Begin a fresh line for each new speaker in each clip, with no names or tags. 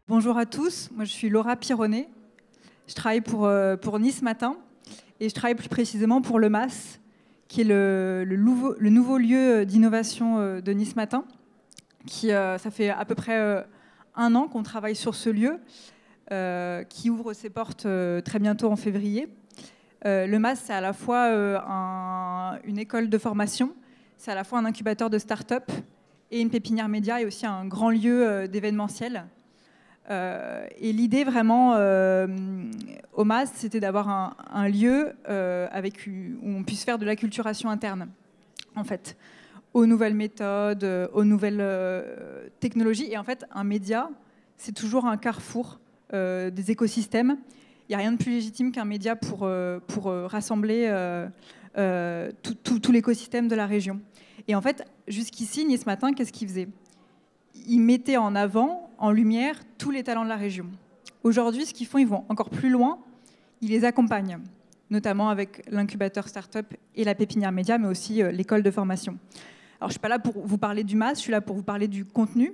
Bonjour à tous, moi je suis Laura Pironnet. Je travaille pour Nice Matin et je travaille plus précisément pour le MAS, qui est le nouveau lieu d'innovation de Nice Matin. Ça fait à peu près un an qu'on travaille sur ce lieu, qui ouvre ses portes très bientôt en février. Le MAS, c'est à la fois une école de formation, c'est à la fois un incubateur de start-up et une pépinière média et aussi un grand lieu d'événementiel. Et l'idée vraiment au MAS, c'était d'avoir un lieu où on puisse faire de l'acculturation interne, en fait, aux nouvelles méthodes, aux nouvelles technologies. Et en fait, un média, c'est toujours un carrefour des écosystèmes. Il n'y a rien de plus légitime qu'un média pour rassembler tout l'écosystème de la région. Et en fait, jusqu'ici, Nice Matin, qu'est-ce qu'il faisait ? Il mettait en avant, en lumière, tous les talents de la région. Aujourd'hui, ce qu'ils font, ils vont encore plus loin. Ils les accompagnent, notamment avec l'incubateur Startup et la pépinière média, mais aussi l'école de formation. Alors, je ne suis pas là pour vous parler du MAS, je suis là pour vous parler du contenu,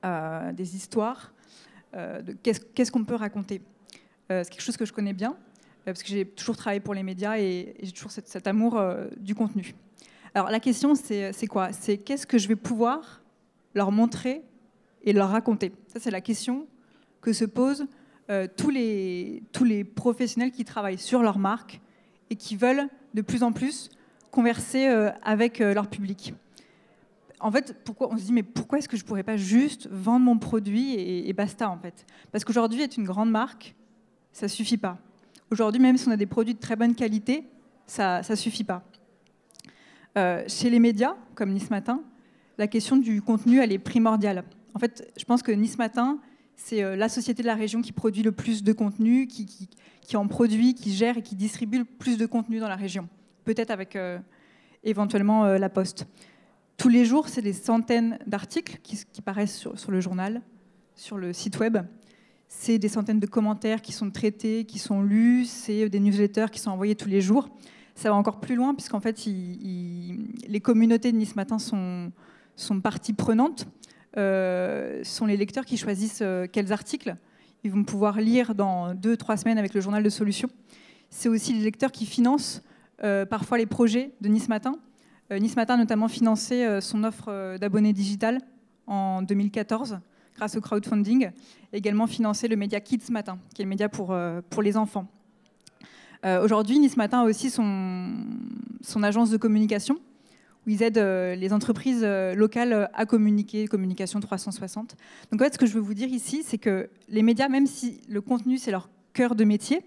des histoires, de qu'est-ce qu'on peut raconter. C'est quelque chose que je connais bien, parce que j'ai toujours travaillé pour les médias et j'ai toujours cet amour du contenu. Alors, la question, c'est quoi ? C'est qu'est-ce que je vais pouvoir leur montrer et leur raconter. Ça, c'est la question que se posent tous les professionnels qui travaillent sur leur marque et qui veulent de plus en plus converser avec leur public. En fait, on se dit, mais pourquoi est-ce que je ne pourrais pas juste vendre mon produit et basta, en fait ? Parce qu'aujourd'hui, être une grande marque, ça ne suffit pas. Aujourd'hui, même si on a des produits de très bonne qualité, ça ne suffit pas. Chez les médias, comme Nice Matin, la question du contenu, elle est primordiale. En fait, je pense que Nice Matin, c'est la société de la région qui produit le plus de contenu, qui en produit, qui gère et qui distribue le plus de contenu dans la région. Peut-être avec éventuellement La Poste. Tous les jours, c'est des centaines d'articles qui paraissent sur le journal, sur le site web. C'est des centaines de commentaires qui sont traités, qui sont lus. C'est des newsletters qui sont envoyés tous les jours. Ça va encore plus loin, puisqu'en fait, les communautés de Nice Matin sont partie prenante, sont les lecteurs qui choisissent quels articles ils vont pouvoir lire dans 2-3 semaines avec le journal de Solutions. C'est aussi les lecteurs qui financent parfois les projets de Nice Matin. Nice Matin a notamment financé son offre d'abonnés digital en 2014 grâce au crowdfunding, et également financé le média Kids Matin, qui est le média pour les enfants. Aujourd'hui, Nice Matin a aussi son agence de communication, où ils aident les entreprises locales à communiquer, communication 360. Donc en fait, ce que je veux vous dire ici, c'est que les médias, même si le contenu, c'est leur cœur de métier,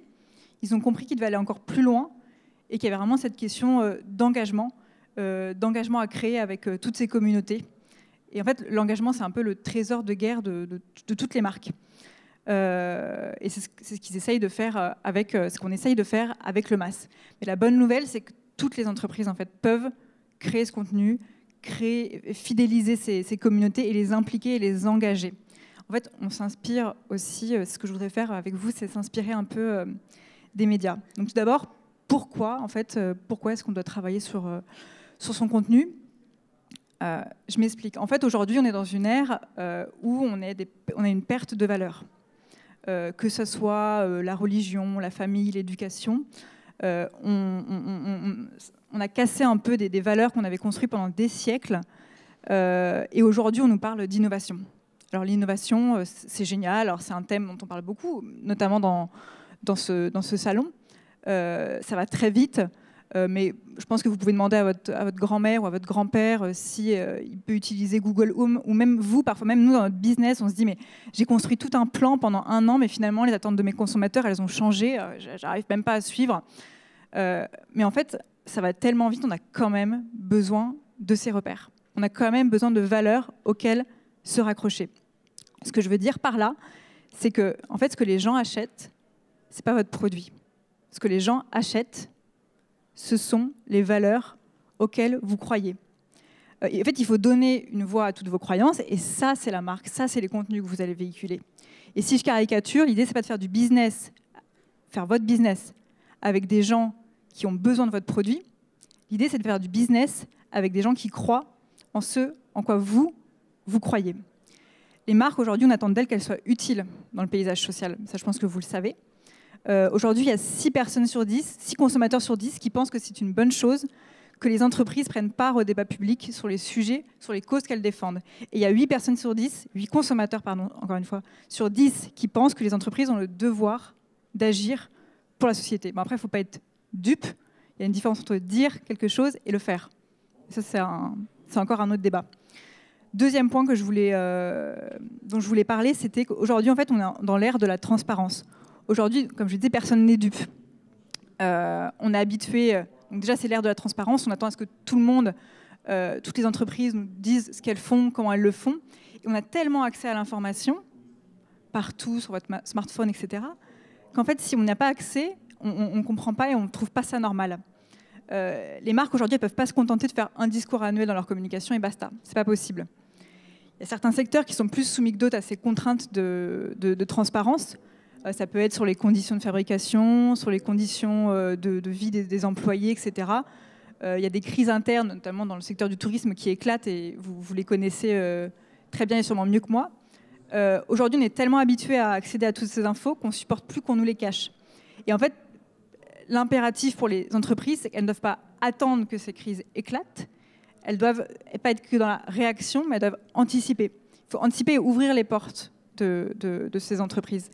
ils ont compris qu'ils devaient aller encore plus loin et qu'il y avait vraiment cette question d'engagement à créer avec toutes ces communautés. Et en fait, l'engagement, c'est un peu le trésor de guerre de toutes les marques. Et c'est ce qu'ils essayent de faire ce qu'on essaye de faire avec le MAS. Mais la bonne nouvelle, c'est que toutes les entreprises en fait, peuvent créer ce contenu, fidéliser ces communautés et les impliquer et les engager. En fait, on s'inspire aussi, ce que je voudrais faire avec vous, c'est s'inspirer un peu des médias. Donc tout d'abord, pourquoi est-ce qu'on doit travailler sur son contenu ? Je m'explique. En fait, aujourd'hui, on est dans une ère où on a une perte de valeur. Que ce soit la religion, la famille, l'éducation. On a cassé un peu des valeurs qu'on avait construites pendant des siècles. Et aujourd'hui, on nous parle d'innovation. Alors l'innovation, c'est génial. Alors, c'est un thème dont on parle beaucoup, notamment dans ce salon. Ça va très vite. Mais je pense que vous pouvez demander à votre grand-mère ou à votre grand-père si il peut utiliser Google Home, ou même vous, parfois même nous dans notre business, on se dit mais j'ai construit tout un plan pendant un an, mais finalement les attentes de mes consommateurs, elles ont changé, j'arrive même pas à suivre. Mais en fait, ça va tellement vite, on a quand même besoin de ces repères. On a quand même besoin de valeurs auxquelles se raccrocher. Ce que je veux dire par là, c'est que en fait, ce que les gens achètent, c'est pas votre produit. Ce que les gens achètent, ce sont les valeurs auxquelles vous croyez. Et en fait, il faut donner une voix à toutes vos croyances, et ça, c'est la marque, ça, c'est les contenus que vous allez véhiculer. Et si je caricature, l'idée, c'est pas de faire du business, faire votre business avec des gens qui ont besoin de votre produit. L'idée, c'est de faire du business avec des gens qui croient en ce en quoi vous croyez. Les marques, aujourd'hui, on attend d'elles qu'elles soient utiles dans le paysage social. Ça, je pense que vous le savez. Aujourd'hui, il y a 6 consommateurs sur 10 qui pensent que c'est une bonne chose que les entreprises prennent part au débat public sur les sujets, sur les causes qu'elles défendent. Et il y a 8 consommateurs, encore une fois, sur 10 qui pensent que les entreprises ont le devoir d'agir pour la société. Bon, après, il ne faut pas être dupe. Il y a une différence entre dire quelque chose et le faire. Ça, c'est encore un autre débat. Deuxième point dont je voulais parler, c'était qu'aujourd'hui, en fait, on est dans l'ère de la transparence. Aujourd'hui, comme je disais, personne n'est dupe. On est habitué. Donc déjà, c'est l'ère de la transparence. On attend à ce que tout le monde, toutes les entreprises nous disent ce qu'elles font, comment elles le font. Et on a tellement accès à l'information, partout, sur votre smartphone, etc., qu'en fait, si on n'a pas accès, on ne comprend pas et on ne trouve pas ça normal. Les marques, aujourd'hui, ne peuvent pas se contenter de faire un discours annuel dans leur communication et basta. Ce n'est pas possible. Il y a certains secteurs qui sont plus soumis que d'autres à ces contraintes de transparence. Ça peut être sur les conditions de fabrication, sur les conditions de vie des employés, etc. Il y a des crises internes, notamment dans le secteur du tourisme, qui éclatent et vous les connaissez très bien et sûrement mieux que moi. Aujourd'hui, on est tellement habitué à accéder à toutes ces infos qu'on ne supporte plus qu'on nous les cache. Et en fait, l'impératif pour les entreprises, c'est qu'elles ne doivent pas attendre que ces crises éclatent. Elles ne doivent pas être que dans la réaction, mais elles doivent anticiper. Il faut anticiper et ouvrir les portes de ces entreprises.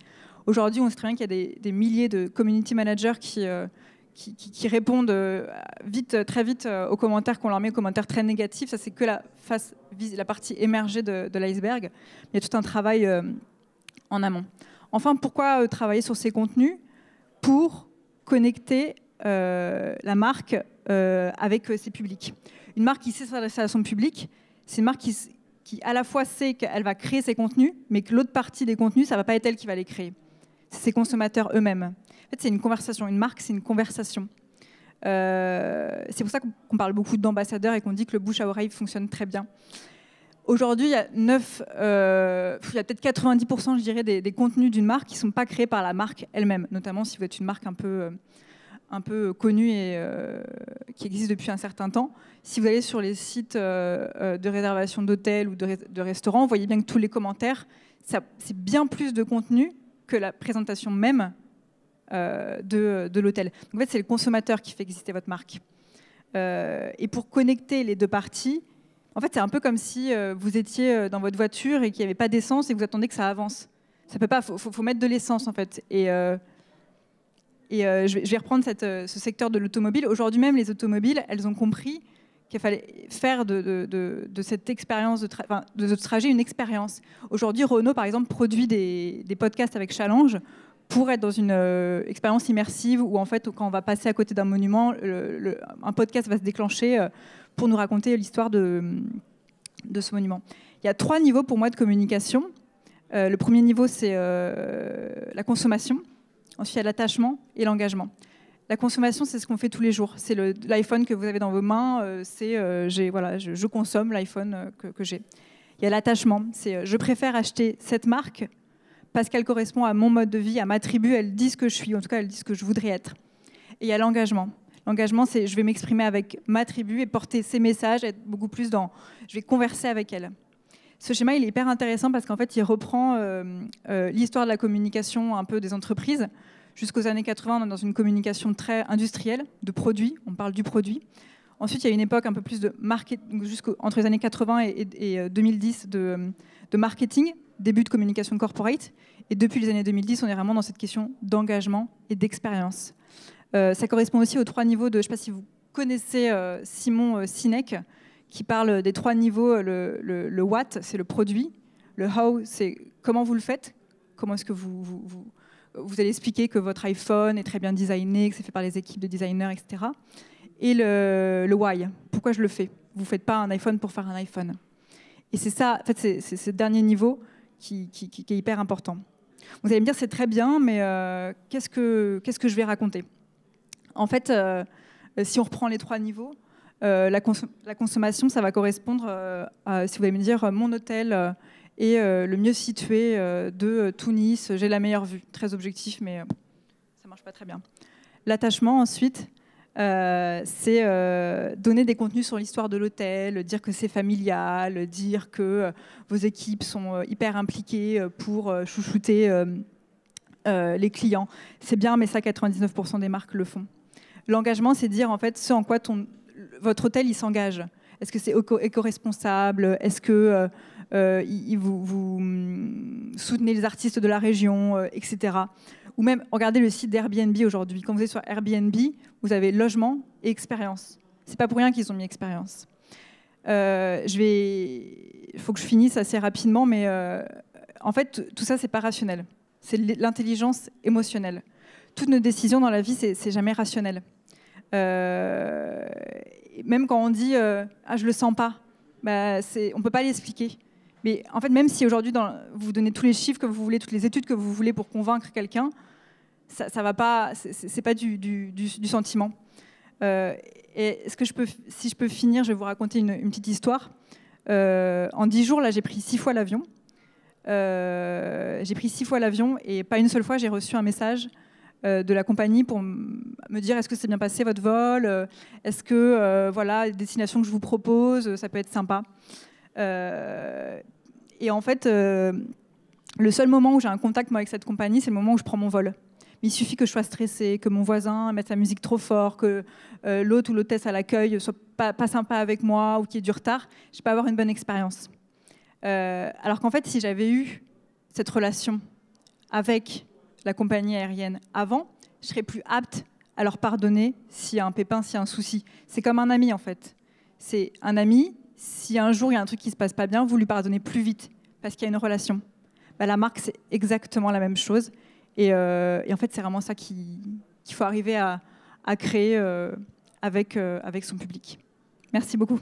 Aujourd'hui, on sait très bien qu'il y a des milliers de community managers qui répondent très vite aux commentaires qu'on leur met, aux commentaires très négatifs. Ça, c'est que la partie émergée de l'iceberg. Il y a tout un travail en amont. Enfin, pourquoi travailler sur ces contenus? Pour connecter la marque avec ses publics. Une marque qui sait s'adresser à son public, c'est une marque qui à la fois sait qu'elle va créer ses contenus, mais que l'autre partie des contenus, ça ne va pas être elle qui va les créer. C'est ses consommateurs eux-mêmes. En fait, c'est une conversation. Une marque, c'est une conversation. C'est pour ça qu'on parle beaucoup d'ambassadeurs et qu'on dit que le bouche à oreille fonctionne très bien. Aujourd'hui, il y a peut-être 90%, je dirais, des contenus d'une marque qui ne sont pas créés par la marque elle-même, notamment si vous êtes une marque un peu connue et qui existe depuis un certain temps. Si vous allez sur les sites de réservation d'hôtels ou de restaurants, vous voyez bien que tous les commentaires, c'est bien plus de contenu que la présentation même de l'hôtel. Donc, en fait, c'est le consommateur qui fait exister votre marque. Et pour connecter les deux parties, en fait, c'est un peu comme si vous étiez dans votre voiture et qu'il n'y avait pas d'essence et que vous attendez que ça avance. Ça peut pas. Faut mettre de l'essence, en fait. Et je vais reprendre ce secteur de l'automobile. Aujourd'hui même, les automobiles, elles ont compris qu'il fallait faire de cette expérience de trajet une expérience. Aujourd'hui, Renault, par exemple, produit des podcasts avec Challenge pour être dans une expérience immersive où, en fait, quand on va passer à côté d'un monument, un podcast va se déclencher pour nous raconter l'histoire de ce monument. Il y a 3 niveaux pour moi de communication. Le premier niveau, c'est la consommation. Ensuite, il y a l'attachement et l'engagement. La consommation, c'est ce qu'on fait tous les jours. C'est l'iPhone que vous avez dans vos mains. Je consomme l'iPhone que j'ai. Il y a l'attachement. C'est je préfère acheter cette marque parce qu'elle correspond à mon mode de vie, à ma tribu. Elle dit ce que je suis. En tout cas, elle dit ce que je voudrais être. Et il y a l'engagement. L'engagement, c'est je vais m'exprimer avec ma tribu et porter ses messages, être beaucoup plus dans... Je vais converser avec elle. Ce schéma, il est hyper intéressant parce qu'en fait, il reprend l'histoire de la communication un peu des entreprises. Jusqu'aux années 80, on est dans une communication très industrielle, de produits. On parle du produit. Ensuite, il y a une époque un peu plus de marketing, entre les années 80 et 2010, de marketing, début de communication corporate. Et depuis les années 2010, on est vraiment dans cette question d'engagement et d'expérience. Ça correspond aussi aux 3 niveaux de... Je ne sais pas si vous connaissez Simon Sinek, qui parle des 3 niveaux. Le what, c'est le produit. Le how, c'est comment vous le faites. Comment est-ce que vous allez expliquer que votre iPhone est très bien designé, que c'est fait par les équipes de designers, etc. Et le why, pourquoi je le fais. Vous ne faites pas un iPhone pour faire un iPhone. Et c'est ça, en fait, c'est ce dernier niveau qui est hyper important. Vous allez me dire, c'est très bien, mais qu'est-ce que je vais raconter ? En fait, si on reprend les 3 niveaux, la consommation, ça va correspondre à, si vous allez me dire, mon hôtel est le mieux situé de Tunis, j'ai la meilleure vue. Très objectif, mais ça ne marche pas très bien. L'attachement, ensuite, c'est donner des contenus sur l'histoire de l'hôtel, dire que c'est familial, dire que vos équipes sont hyper impliquées pour chouchouter les clients. C'est bien, mais ça, 99% des marques le font. L'engagement, c'est dire en fait ce en quoi votre hôtel il s'engage. Est-ce que c'est éco-responsable? Est-ce que vous soutenez les artistes de la région, etc. Ou même, regardez le site d'Airbnb aujourd'hui. Quand vous êtes sur Airbnb, vous avez logement et expérience. C'est pas pour rien qu'ils ont mis expérience. Il faut que je finisse assez rapidement, mais en fait, tout ça, c'est pas rationnel. C'est l'intelligence émotionnelle. Toutes nos décisions dans la vie, c'est jamais rationnel. Même quand on dit ah, je le sens pas, bah, on peut pas l'expliquer. Mais en fait, même si aujourd'hui vous donnez tous les chiffres que vous voulez, toutes les études que vous voulez pour convaincre quelqu'un, ça va pas, c'est pas du sentiment. Et si je peux finir, je vais vous raconter une petite histoire. En 10 jours, là, j'ai pris 6 fois l'avion. Et pas une seule fois, j'ai reçu un message de la compagnie pour me dire est-ce que c'est bien passé votre vol, est-ce que voilà, les destinations que je vous propose, ça peut être sympa. Et en fait, le seul moment où j'ai un contact moi, avec cette compagnie, c'est le moment où je prends mon vol. Mais il suffit que je sois stressée, que mon voisin mette sa musique trop fort, que l'hôte ou l'hôtesse à l'accueil soit pas sympa avec moi ou qu'il y ait du retard, je ne vais pas avoir une bonne expérience. Alors qu'en fait, si j'avais eu cette relation avec la compagnie aérienne avant, je serais plus apte à leur pardonner s'il y a un pépin, s'il y a un souci. C'est comme un ami en fait. C'est un ami, si un jour il y a un truc qui ne se passe pas bien, vous lui pardonnez plus vite parce qu'il y a une relation. Bah, la marque, c'est exactement la même chose. Et en fait, c'est vraiment ça qu'il faut arriver à créer avec son public. Merci beaucoup.